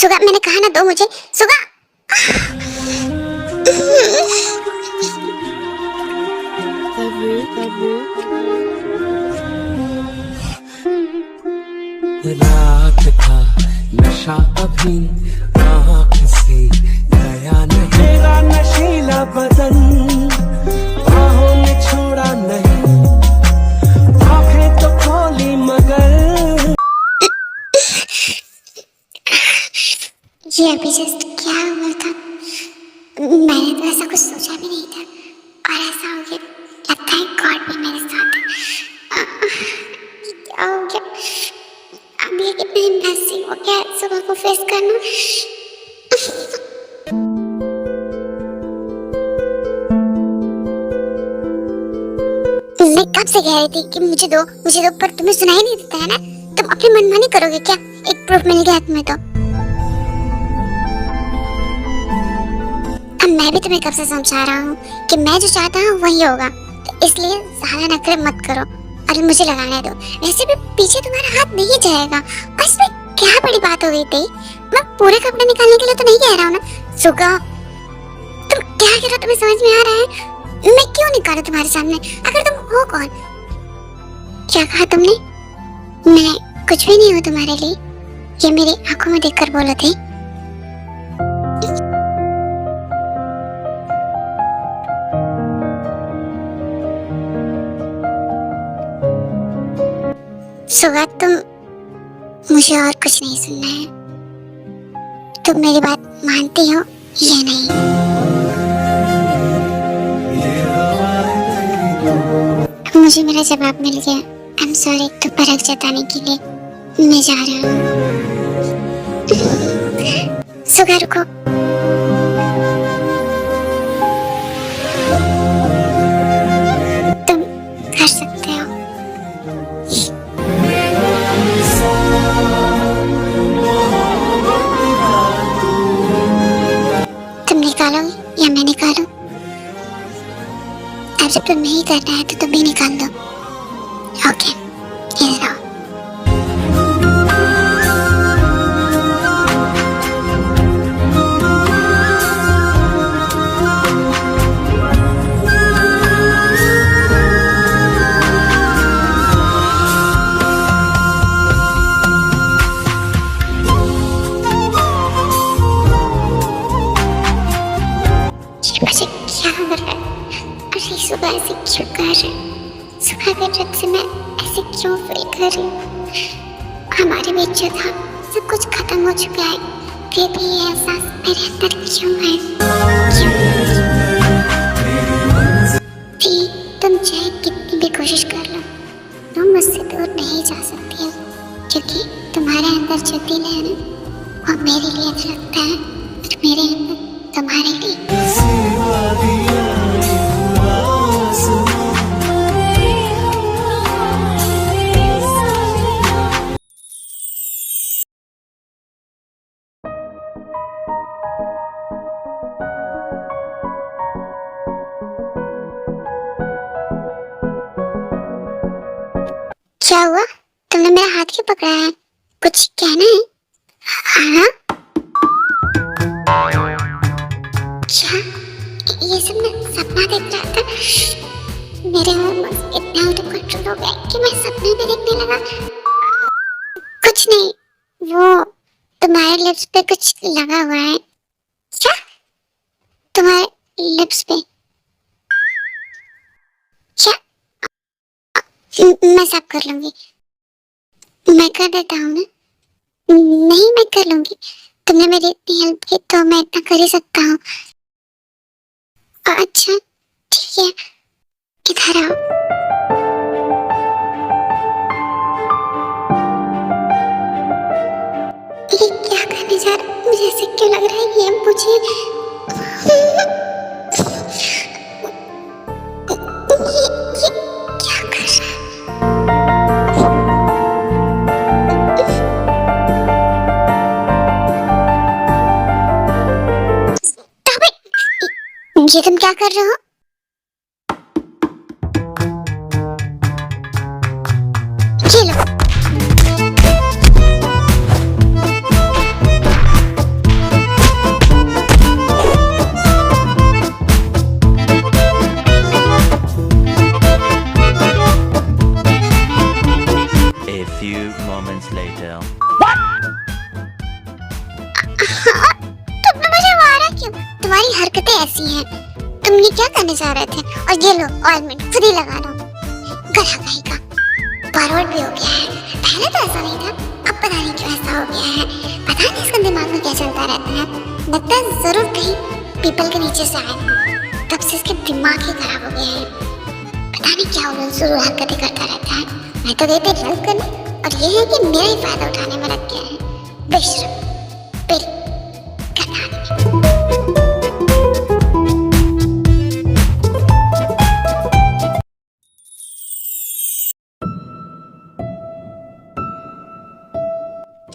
सुगा, मैंने कहा ना दो मुझे, सुगा। रात का नशा अभी आँख से गया नहीं, तेरा नशीला बदन बाहों ने छोड़ा नहीं, आँखें तो खोली मगर। ये अभी जस्ट क्या हुआ था, मैंने तो ऐसा कुछ सोचा भी नहीं था और ऐसा हो गया। लगता है गॉड भी मेरे साथ है। क्या हो गया, अब ये कितना एम्बैरेसिंग हो गया सुबह को फेस करना। मैं कब से कह रही थी कि मुझे दो, पर तुम्हें सुनाई नहीं देता है ना। तुम अपनी मनमानी करोगे क्या? एक प्रूफ मिल गया तुम्हें तो। अब मैं भी तुम्हें कब से समझा रहा हूँ कि मैं जो चाहता हूँ वही होगा, तो इसलिए ज्यादा नखरे मत करो और मुझे लगाने दो। वैसे भी पीछे तुम्हारा हाथ नहीं जाएगा और इसमें क्या बड़ी बात हो गई थी। मैं पूरे कपड़े निकालने के लिए तो नहीं कह रहा हूँ ना। सुगा, तुम क्या कह रहे हो, तुम्हें समझ में आ रहा है? मैं क्यों निकालूं तुम्हारे सामने, अगर तुम हो कौन? क्या कहा तुमने? मैं कुछ भी नहीं हूँ तुम्हारे लिए, ये मेरी आंखों में देखकर बोलो थे। सुगा, तुम मुझे और कुछ नहीं सुनना है। तुम मेरी बात मानती हो या नहीं? मुझे मेरा जवाब मिल गया। आई एम सॉरी, तो परख जताने के लिए मैं जा रहा हूँ। सुगा रुको। तुम कर सकते हो। तुम निकालोगे या मैं निकालूं? अब जब तुम नहीं करना है तो तुम भी निकाल दो। ओके, इधर आओ। मुझे क्या हो रहा है? अरे सुबह ऐसे क्यों कर रहे? सुबह के जब से मैं ऐसे क्यों फील कर रही हूँ? हमारे बीच जो था सब कुछ खत्म हो चुका है, फिर भी ये एहसास मेरे अंदर क्यों है? क्यों? तुम चाहे कितनी भी कोशिश कर लो, तुम मुझसे दूर नहीं जा सकती हो, क्योंकि तुम्हारे अंदर जो दिल है ना, वो मेरे लिए धड़कता है और मेरे अंदर तुम्हारे लिए। क्या हुआ? तुमने मेरा हाथ क्यों पकड़ा है? कुछ कहना है? हाँ? क्या ये सब मैं सपना देख रहा था? मेरे हार्मोन्स इतना आउट ऑफ कंट्रोल हो गए कि मैं सपने में देखने लगा। कुछ नहीं, वो तुम्हारे लिप्स पे कुछ लगा हुआ है। क्या? तुम्हारे लिप्स पे क्या? मैं साफ कर लूंगी, मैं कर देता हूँ ना। नहीं, मैं कर लूंगी। तुमने मेरी इतनी हेल्प की तो मैं इतना कर ही सकता हूँ। अच्छा ठीक है, इधर आओ। ये क्या करने जा रहा है? मुझे ऐसे क्यों लग रहा है ये मुझे ये क्या कर रहा है? ये तुम क्या कर रहे हो? ये लो। करने जा रहे थे और ये लो ऑइंटमेंट खुद ही लगा लो। गधा कहीं का, फॉरवर्ड भी हो गया है। पहले तो ऐसा नहीं था, अब पता नहीं क्यों ऐसा हो गया है। पता नहीं इसका दिमाग में क्या चलता रहता है। लगता है जरूर कहीं पीपल के नीचे से आया है, तब से इसके दिमाग ही खराब हो गया है। पता नहीं क्या जरूर हरकतें करता रहता है। मैं तो कहते हेल्प करने, और ये है कि मेरा ही फायदा उठाने में लग गया है। बेशरम, बिल,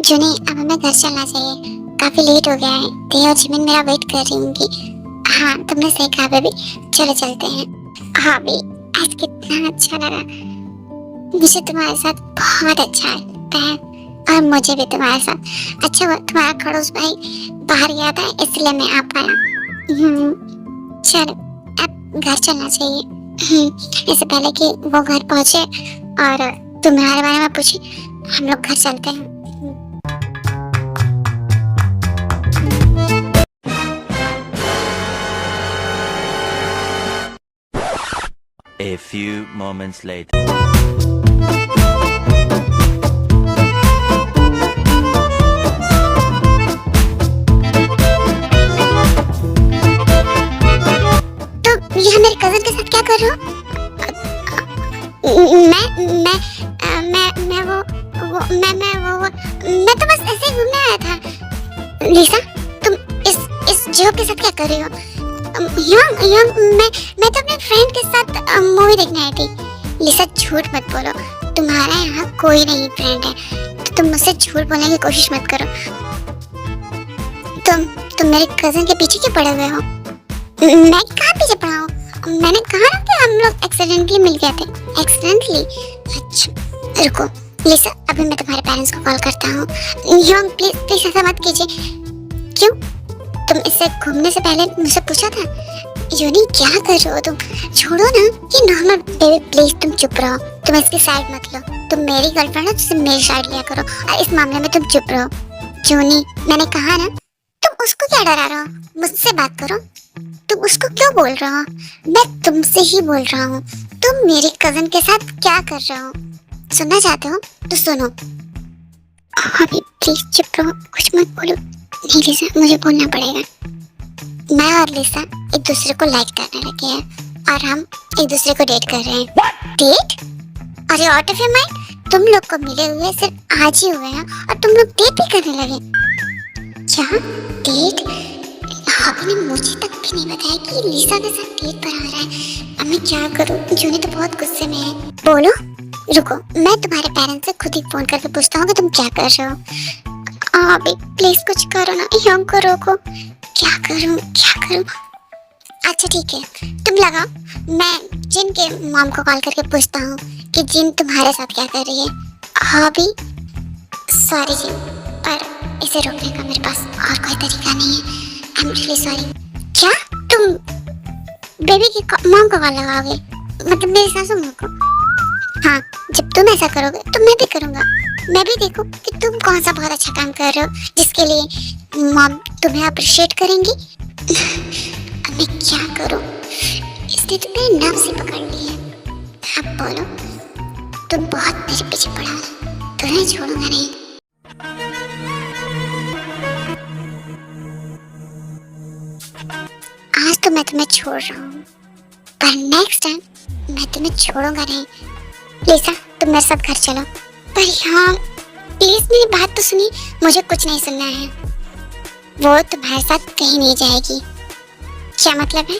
जुनी, अब हमें घर चलना चाहिए, काफी लेट हो गया है। ते और जिमिन मेरा वेट कर रही होंगी। हाँ, तुमने सही कहा बेबी, चलो चलते हैं। हाँ भी, आज कितना अच्छा लगा, मुझे तुम्हारे साथ बहुत अच्छा लगता है, और मुझे भी तुम्हारे साथ। अच्छा हुआ तुम्हारा खड़ूस भाई बाहर गया था, इसलिए मैं आ पाया। चलो अब घर चलना चाहिए। इससे पहले कि वो घर पहुंचे और तुम्हारे बारे में पूछे, हम लोग घर चलते हैं। A few moments later. तो यह मेरे कजन के साथ क्या कर रहे हो? मैं तो बस ऐसे ही घूमने आया था। लिसा, तुम इस जो के साथ क्या कर रही हो? मैं तो अपने फ्रेंड के साथ मूवी देखने आई थी। लिसा, झूठ मत बोलो, तुम्हारा यहाँ कोई नहीं फ्रेंड है, तो तुम मुझसे झूठ बोलने की कोशिश मत करो। तुम मेरे कजन के पीछे क्यों पड़े हुए हो? मैं कहाँ पीछे पड़ा हूँ? मैंने कहा ना कि हम लोग एक्सीडेंटली मिल गए थे। एक्सीडेंटली? अच्छा रुको लिसा, अभी मैं तुम्हारे पेरेंट्स को कॉल करता हूँ। प्लीज ऐसा मत कीजिए। क्यों? तुम इससे घूमने से पहले मुझसे पूछा था? यूनी, क्या कर रहे हो तुम? छोड़ो ना, ये नॉर्मल। बेबी प्लीज तुम चुप रहो, तुम इसकी साइड मत लो। तुम मेरी गर्लफ्रेंड हो, तुम मेरी साइड लिया करो, और इस मामले में तुम चुप रहो। यूनी, मैंने कहा ना, तुम उसको क्या डरा रहे हो? मुझसे बात करो। तुम उसको क्यों बोल रहे हो? मैं तुमसे ही बोल रहा हूँ। तुम मेरे कजन के साथ क्या कर रहे हो? सुनना चाहते हो तो सुनो। अभी प्लीज चुप रहो, कुछ मत बोलो। नहीं लिसा, मुझे बोलना पड़ेगा। मैं और लिसा एक दूसरे को लाइक करने लगे हैं, और हम एक दूसरे को डेट कर रहे हैं। डेट? अरे आउट ऑफ योर माइंड, तुम लोग को मिले हुए सिर्फ आज ही हुए हैं, और तुम लोग डेट भी करने लगे। क्या डेट? अभी ने मुझे तक भी नहीं बताया कि लिसा के साथ डेट पर आ रहा है। अब मैं क्या करूं? जूनी तो बहुत गुस्से में है। बोलो। रुको, मैं तुम्हारे पेरेंट्स से खुद ही फोन करके पूछता हूँ कि तुम क्या कर रहे हो। अभी प्लीज कुछ करो ना, यंग को रोको। क्या करूं? अच्छा ठीक है, तुम लगाओ, मैं जिन के मॉम को कॉल करके पूछता हूँ कि जिन तुम्हारे साथ क्या कर रही है। हाँ भी, सॉरी जिन, पर इसे रोकने का मेरे पास और कोई तरीका नहीं है। I am really sorry. क्या तुम बेबी की मॉम को कॉल लगाओगे? मतलब मेरी सासू माँ को? हाँ, जब तुम ऐसा करोगे तो मैं भी करूँगा। मैं भी देखूं कि तुम कौन सा बहुत अच्छा काम कर रहे हो जिसके लिए मॉम तुम्हें अप्रिशिएट करेंगी। अब मैं क्या करूं? इसने तो मेरे नाम से पकड़ ली है। अब बोलो, तुम बहुत मेरे पीछे पड़ा हो, तुम्हें छोड़ूंगा नहीं। आज तो मैं तुम्हें छोड़ रहा हूँ, पर नेक्स्ट टाइम मैं तुम्हें छोड़ूंगा नहीं। लिसा, तुम मेरे साथ घर चलो। पर हाँ, प्लीज मेरी बात तो सुनिए, मुझे कुछ नहीं सुनना है। वो तुम्हारे साथ कहीं नहीं जाएगी। क्या मतलब है?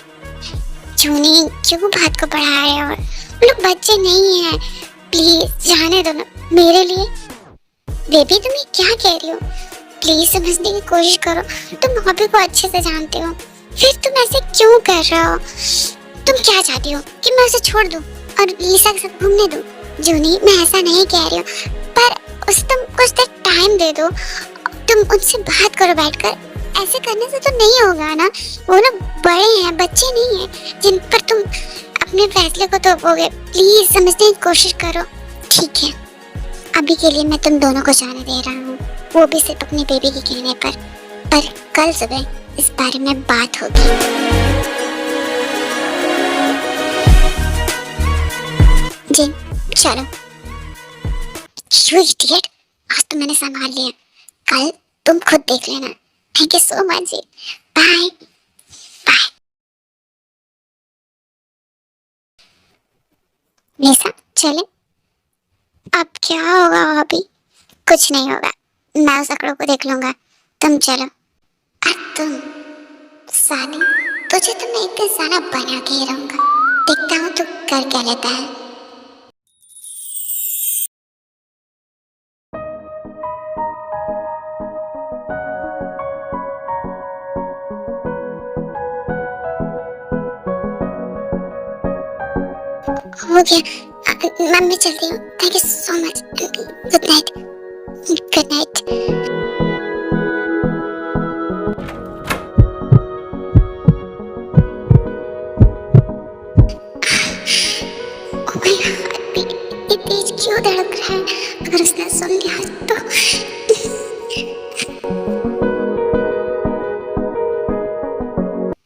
जूनी, क्यों बात को बढ़ा रहे हो? वो लोग बच्चे नहीं हैं, प्लीज जाने दो ना मेरे लिए। बेबी, तुम ये क्या कह रही हो? प्लीज समझने की कोशिश करो, तुम हॉबी को अच्छे से जानते हो, फिर तुम ऐसे क्यों कर रहे हो? तुम क्या चाहती हो कि मैं उसे छोड़ दूं और लिसा के साथ घूमने दूं? जूनी, मैं ऐसा नहीं कह रही हूँ, पर उसे तुम कुछ देर टाइम दे दो। तुम उनसे बात करो बैठकर। ऐसे करने से तो नहीं होगा ना, वो लोग बड़े हैं, बच्चे नहीं हैं जिन पर तुम अपने फैसले को थोपोगे। प्लीज समझने की कोशिश करो। ठीक है, अभी के लिए मैं तुम दोनों को जाने दे रहा हूँ, वो भी सिर्फ अपनी बेबी के कहने पर कल सुबह इस बारे में बात होगी। जिन चलो। यू इडियट, आज तो मैंने संभाल लिया, कल तुम खुद देख लेना। थैंक यू सो मच जी, बाय बाय। निशा चले, अब क्या होगा अभी? कुछ नहीं होगा, मैं उस आंकड़ों को देख लूंगा, तुम चलो। और तुम सानी, तुझे तो मैं इतने सारा बना के ही रहूंगा, देखता हूँ तू कर क्या लेता है। हो गया, मैं चलती हूँ। Thank you so much, good night, good night. ये तेज क्यों धड़क रहा है? अगर उसने सुन लिया तो।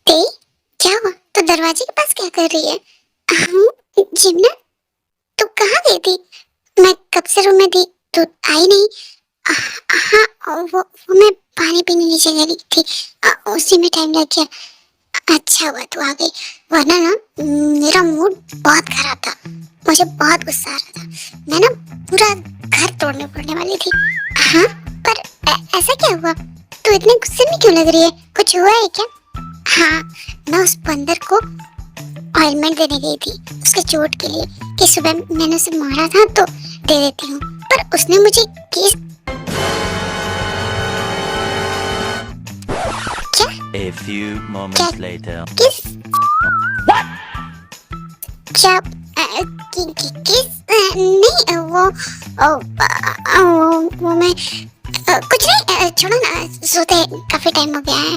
ते, क्या हुआ? तो दरवाजे के पास क्या कर रही है? जिम्ना, तू कहाँ गई थी? मैं कब से रूम में थी, तू आई नहीं। हाँ, वो मैं पानी पीने नीचे गई थी, उसी में टाइम लग गया। अच्छा हुआ तू आ गई, वरना ना मेरा मूड बहुत खराब था, मुझे बहुत गुस्सा आ रहा था, मैं ना पूरा घर तोड़ने पड़ने वाली थी। हाँ, पर ऐसा क्या हुआ? तू इतने गुस्से में क्यों लग रही है? कुछ हुआ है क्या? हाँ, मैं उस बंदर को ऑइलमेंट देने गई थी उसके चोट के लिए, कि सुबह मैंने उसे मारा था तो दे देती हूँ, पर उसने मुझे किस A few moments later. किस क्या किस नहीं वो मैं कुछ नहीं, छोड़ो ना, सोते काफी टाइम हो गया है।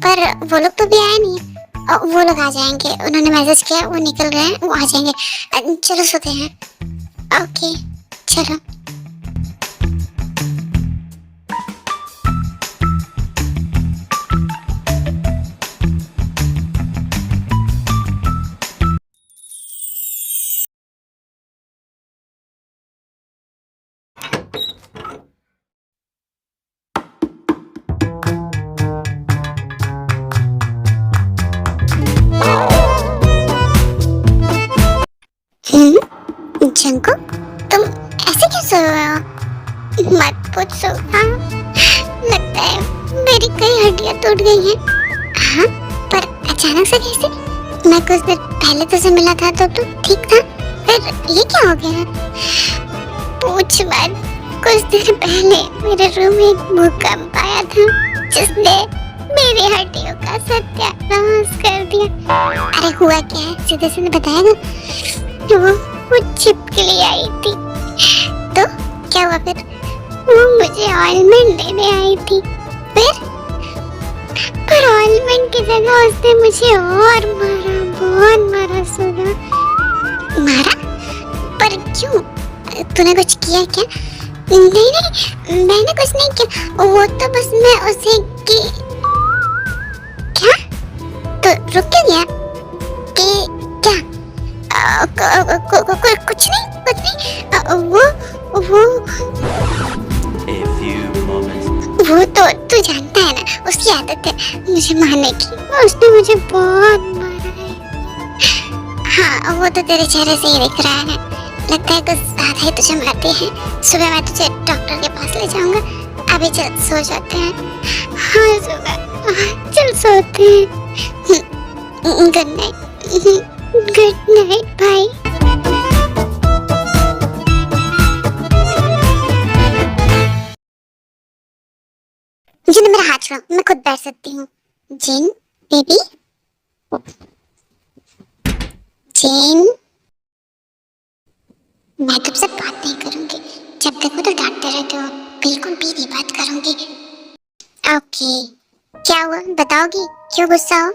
पर वो लोग तो भी आए नहीं, वो लोग आ जाएंगे, उन्होंने मैसेज किया, वो निकल रहे हैं, वो आ जाएंगे। चलो सोते हैं। ओके चलो। जंको, तुम ऐसे क्यों सो रहे हो? मत पूछो। हाँ, लगता है मेरी कई हड्डियां टूट गई हैं। हाँ, पर अचानक से कैसे? मैं कुछ देर पहले तुझसे मिला था तो तू ठीक था, फिर ये क्या हो गया? पूछ मत। कुछ देर पहले मेरे रूम में एक भूकंप आया था जिसने मेरी हड्डियों का सत्यानाश कर दिया। अरे हुआ क्या है, सीधे सीधे बताएगा। वो छिपकली आई थी, तो क्या हुआ फिर? वो मुझे ऑइलमेंट देने आई थी, पर ऑइलमेंट की जगह उसने मुझे और मारा, बहुत मारा। सुना? मारा? पर क्यों? तूने कुछ किया क्या? नहीं नहीं, मैंने कुछ नहीं किया, वो तो बस मैं उसे कि क्या? तो रुक क्यों गया? कि क्या? कुछ नहीं, वो A few moments. वो तो तू जानता है ना, उसकी आदत है मुझे मारने की, उसने मुझे बहुत मारा है। हाँ, वो तो तेरे चेहरे से ही दिख रहा है, लगता है कुछ ज्यादा ही तुझे मारती है। सुबह मैं तुझे डॉक्टर के पास ले जाऊंगा, अभी चल सो जाते हैं। हाँ सुबह, चल सोते हैं। Good night, good night, bye. जिन, मेरा हाथ छोड़ो, मैं खुद बैठ सकती हूँ। जिन बेबी, जिन, मैं तुमसे बात नहीं करूंगी, जब देखो तो डांटते रहते हो, बिल्कुल भी नहीं बात करूंगी। ओके, क्या हुआ बताओगी? क्यों गुस्सा हो?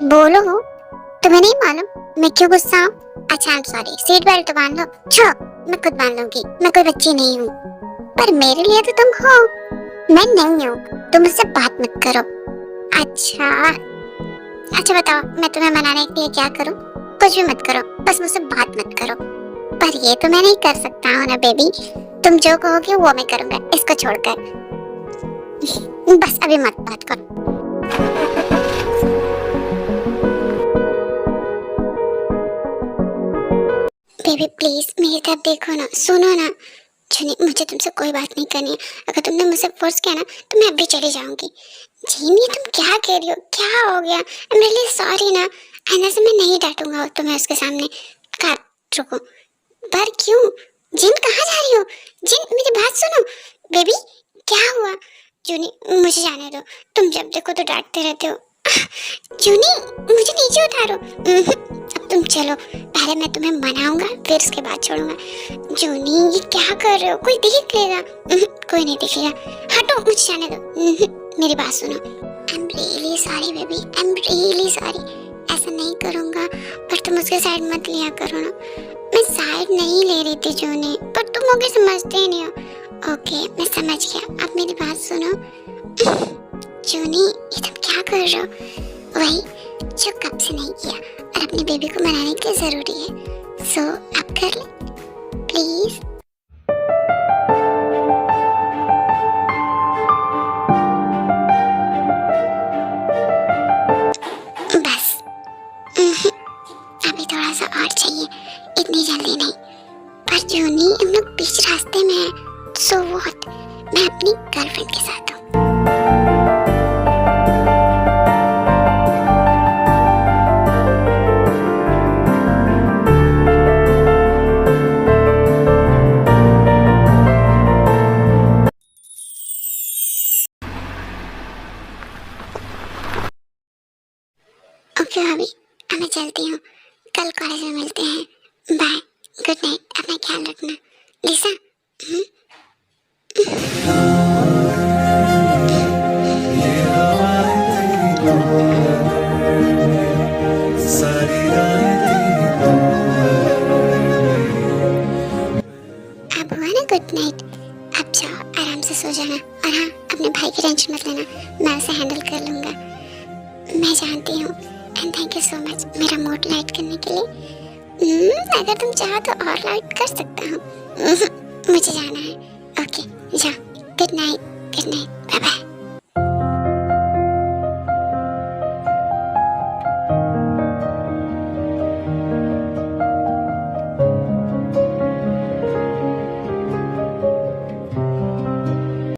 बोलो, तुम्हें नहीं मालूम मैं क्यों गुस्सा हूँ? अच्छा, I am sorry, seat belt तो बांध लो। छोड़ो, मैं खुद बांध लूंगी, मैं कोई बच्ची नहीं हूँ। पर मेरे लिए तो तुम हो, मैं नहीं हूँ, तुम मुझसे बात मत करो। अच्छा अच्छा बताओ, मैं तुम्हें मनाने के लिए क्या करूँ? कुछ भी मत करो, बस मुझसे बात मत करो। पर ये तो मैं नहीं कर सकता हूँ ना बेबी, तुम जो कहोगे वो मैं करूँगा, इसको छोड़कर। बस अभी मत बात करो। बेबी प्लीज मेरी तरफ देखो ना, सुनो ना। जुनी, मुझे तुमसे कोई बात नहीं करनी है। अगर तुमने मुझसे फोर्स किया ना तो मैं अभी चली जाऊंगी। जीनी तुम क्या कह रही हो, क्या हो गया? आई एम रियली सॉरी ना, आइंदा से मैं नहीं डांटूंगा तुम्हें उसके सामने। काट रुको। पर क्यों? जिन कहाँ जा रही हो? जिन मेरी बात सुनो। बेबी क्या हुआ? जूनी मुझे जाने दो, तुम जब देखो तो डांटते रहते हो। जूनी मुझे नीचे उतारो। अब तुम चलो, पहले मैं तुम्हें मनाऊंगा फिर उसके बाद छोड़ूंगा। जूनी ये क्या कर रहे हो? कोई देख लेगा। कोई नहीं देखेगा, हटो मुझे जाने दो। मेरी बात सुनो। I am really sorry baby, I am really sorry. ऐसा नहीं करूंगा, पर तुम उसके साइड मत लिया करो ना। मैं साइड नहीं ले रही थी जूनी, पर तुम मुझे समझते ही नहीं हो। ओके मैं समझ गया, अब मेरी बात सुनो। जूनी ये तुम क्या कर रहे हो? वही जो कब से नहीं किया, और अपनी बेबी को मनाने की जरूरी है। सो अब कर ले प्लीज। बस अभी थोड़ा सा और चाहिए, इतनी जल्दी नहीं। पर जूनी हम लोग बीच रास्ते में हैं, सो व्हाट, मैं अपनी गर्लफ्रेंड के साथ हूँ। ओके भाभी, अब मैं चलती हूँ, कल कॉलेज में मिलते हैं। बाय, गुड नाइट, अपना ख्याल रखना। लिसा। अब हुआ ना गुड नाइट, अब जाओ आराम से सो जाना। और हाँ, अपने भाई की टेंशन मत लेना, मैं उसे हैंडल कर लूँगा। मैं जानती हूँ, and thank you so much मेरा मूड लाइट करने के लिए। अगर तुम चाहो तो और लाइट कर सकता हूँ। मुझे जाना है। ओके जाओ, गुड नाइट, बाय बाय।